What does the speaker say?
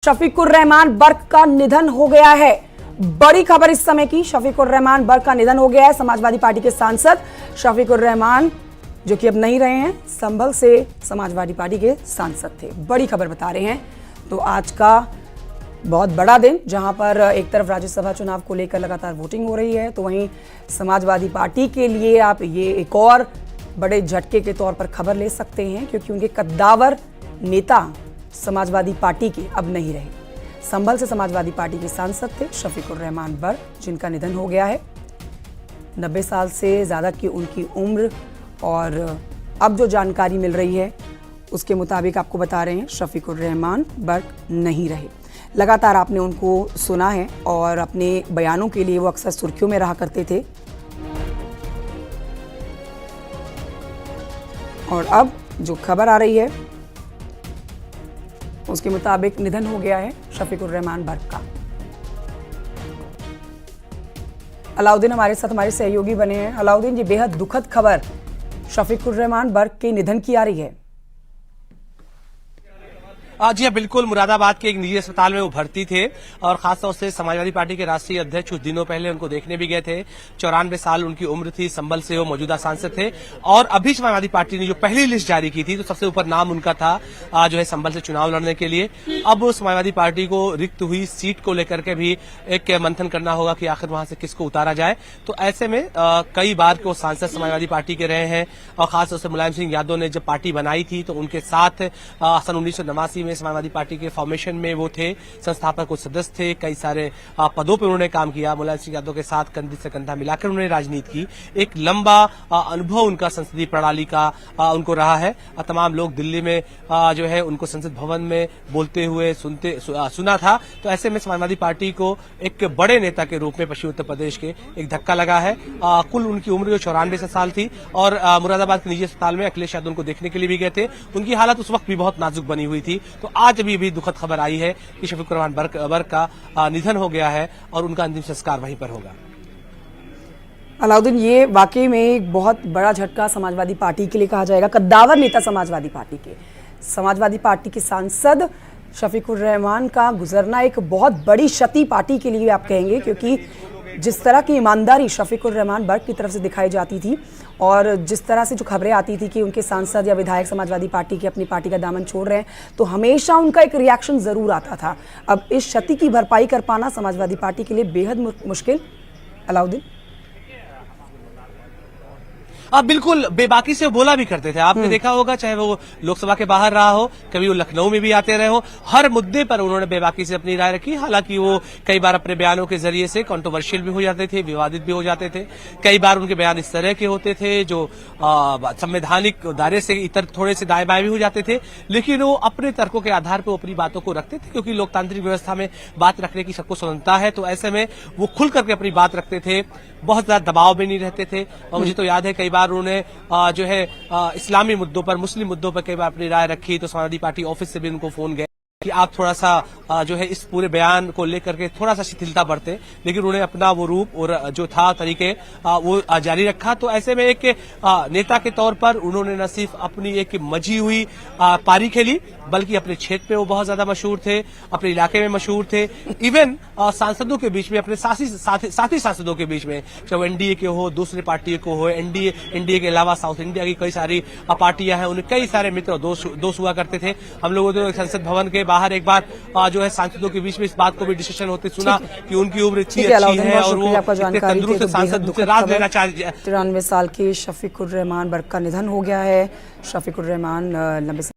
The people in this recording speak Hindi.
शफीकुर रहमान बर्क का निधन हो गया है। बड़ी खबर इस समय की, शफीकुर रहमान बर्क का निधन हो गया है। समाजवादी पार्टी के सांसद शफीकुर रहमान जो कि अब नहीं रहे हैं, संभल से समाजवादी पार्टी के सांसद थे। बड़ी खबर बता रहे हैं। तो आज का बहुत बड़ा दिन, जहां पर एक तरफ राज्यसभा चुनाव को लेकर लगातार वोटिंग हो रही है, तो वहीं समाजवादी पार्टी के लिए आप ये एक और बड़े झटके के तौर पर खबर ले सकते हैं, क्योंकि उनके कद्दावर नेता समाजवादी पार्टी के अब नहीं रहे। संभल से समाजवादी पार्टी के सांसद थे शफीकुर रहमान बर्क, जिनका निधन हो गया है। 90 साल से ज़्यादा की उनकी उम्र, और अब जो जानकारी मिल रही है उसके मुताबिक आपको बता रहे हैं शफीकुर रहमान बर्क नहीं रहे। लगातार आपने उनको सुना है और अपने बयानों के लिए वो अक्सर सुर्खियों में रहा करते थे, और अब जो खबर आ रही है उसके मुताबिक निधन हो गया है शफीकुर रहमान बर्क का। अलाउद्दीन हमारे साथ, हमारे सहयोगी बने हैं। अलाउद्दीन, ये बेहद दुखद खबर शफीकुर रहमान बर्क के निधन की आ रही है। जी हाँ, बिल्कुल। मुरादाबाद के एक निजी अस्पताल में वो भर्ती थे और खासतौर से समाजवादी पार्टी के राष्ट्रीय अध्यक्ष कुछ दिनों पहले उनको देखने भी गए थे। 94 साल उनकी उम्र थी। संभल से वो मौजूदा सांसद थे और अभी समाजवादी पार्टी ने जो पहली लिस्ट जारी की थी तो सबसे ऊपर नाम उनका था जो है संभल से चुनाव लड़ने के लिए। अब समाजवादी पार्टी को रिक्त हुई सीट को लेकर के भी एक मंथन करना होगा कि आखिर वहां से किसको उतारा जाए। तो ऐसे में कई बार के वो सांसद समाजवादी पार्टी के रहे हैं और खासतौर से मुलायम सिंह यादव ने जब पार्टी बनाई थी तो उनके साथ सन 1989 समाजवादी पार्टी के फॉर्मेशन में वो थे, संस्थापक कुछ सदस्य थे, कई सारे पदों पर उन्होंने काम किया। मुलायम सिंह यादव के साथ कंधे से कंधा मिलाकर उन्होंने राजनीति की। एक लंबा अनुभव उनका संसदीय प्रणाली का उनको रहा है। तमाम लोग दिल्ली में जो है उनको संसद भवन में बोलते हुए सुना था। तो ऐसे में समाजवादी पार्टी को एक बड़े नेता के रूप में पश्चिमी उत्तर प्रदेश के एक धक्का लगा है। कुल उनकी उम्र जो 94 साल थी और मुरादाबाद के निजी अस्पताल में अखिलेश यादव उनको देखने के लिए भी गए थे। उनकी हालत उस वक्त भी बहुत नाजुक बनी हुई थी। तो आज भी दुखद खबर आई है कि शफीकुर रहमान बर्क का निधन हो गया है और उनका अंतिम संस्कार वहीं पर होगा। अलाउद्दीन, ये वाकई में एक बहुत बड़ा झटका समाजवादी पार्टी के लिए कहा जाएगा। कद्दावर नेता समाजवादी पार्टी के सांसद शफीकुर रहमान का गुजरना एक बहुत बड़ी क्षति पार्टी के लिए आप कहेंगे, क्योंकि जिस तरह की ईमानदारी शफीकुर रहमान बर्क की तरफ से दिखाई जाती थी और जिस तरह से जो खबरें आती थी कि उनके सांसद या विधायक समाजवादी पार्टी के अपनी पार्टी का दामन छोड़ रहे हैं, तो हमेशा उनका एक रिएक्शन जरूर आता था। अब इस क्षति की भरपाई कर पाना समाजवादी पार्टी के लिए बेहद मुश्किल। अलाउद्दीन, आप बिल्कुल बेबाकी से बोला भी करते थे। आपने देखा होगा, चाहे वो लोकसभा के बाहर रहा हो, कभी वो लखनऊ में भी आते रहे हो, हर मुद्दे पर उन्होंने बेबाकी से अपनी राय रखी। हालांकि वो कई बार अपने बयानों के जरिए से कंट्रोवर्शियल भी हो जाते थे, विवादित भी हो जाते थे। कई बार उनके बयान इस तरह के होते थे जो संवैधानिक दायरे से इतर थोड़े से दाएं बाएं भी हो जाते थे, लेकिन वो अपने तर्कों के आधार पर अपनी बातों को रखते थे, क्योंकि लोकतांत्रिक व्यवस्था में बात रखने की सबको स्वतंत्रता है। तो ऐसे में वो खुल करके अपनी बात रखते थे, बहुत ज्यादा दबाव में नहीं रहते थे। और मुझे तो याद है कई बार उन्होंने जो है इस्लामी मुद्दों पर, मुस्लिम मुद्दों पर कई बार अपनी राय रखी। तो समाजवादी पार्टी ऑफिस से भी उनको फोन गए कि आप थोड़ा सा जो है इस पूरे बयान को लेकर के थोड़ा सा शिथिलता बरते, लेकिन उन्हें अपना वो रूप और जो था तरीके वो जारी रखा। तो ऐसे में एक नेता के तौर पर उन्होंने न सिर्फ अपनी एक मजी हुई पारी खेली, बल्कि अपने क्षेत्र पे वो बहुत ज्यादा मशहूर थे, अपने इलाके में मशहूर थे। इवन सांसदों के बीच में, अपने साथी सांसदों के बीच में, चाहे एनडीए के हो, दूसरे पार्टी को हो, एनडीए के अलावा साउथ इंडिया की कई सारी पार्टियां हैं, उन्हें कई सारे मित्र और दोस्त हुआ करते थे। हम लोगों ने संसद भवन के बाहर एक बार जो है सांसदों के बीच में इस बात को भी डिस्कशन होते सुना कि उनकी उम्र इतनी अच्छी है और वो तंदुरुस्त सांसद राज लेना चाहिए। 93 साल के शफीकुर रहमान बर्क का निधन हो गया है। शफीकुर रहमान लंबे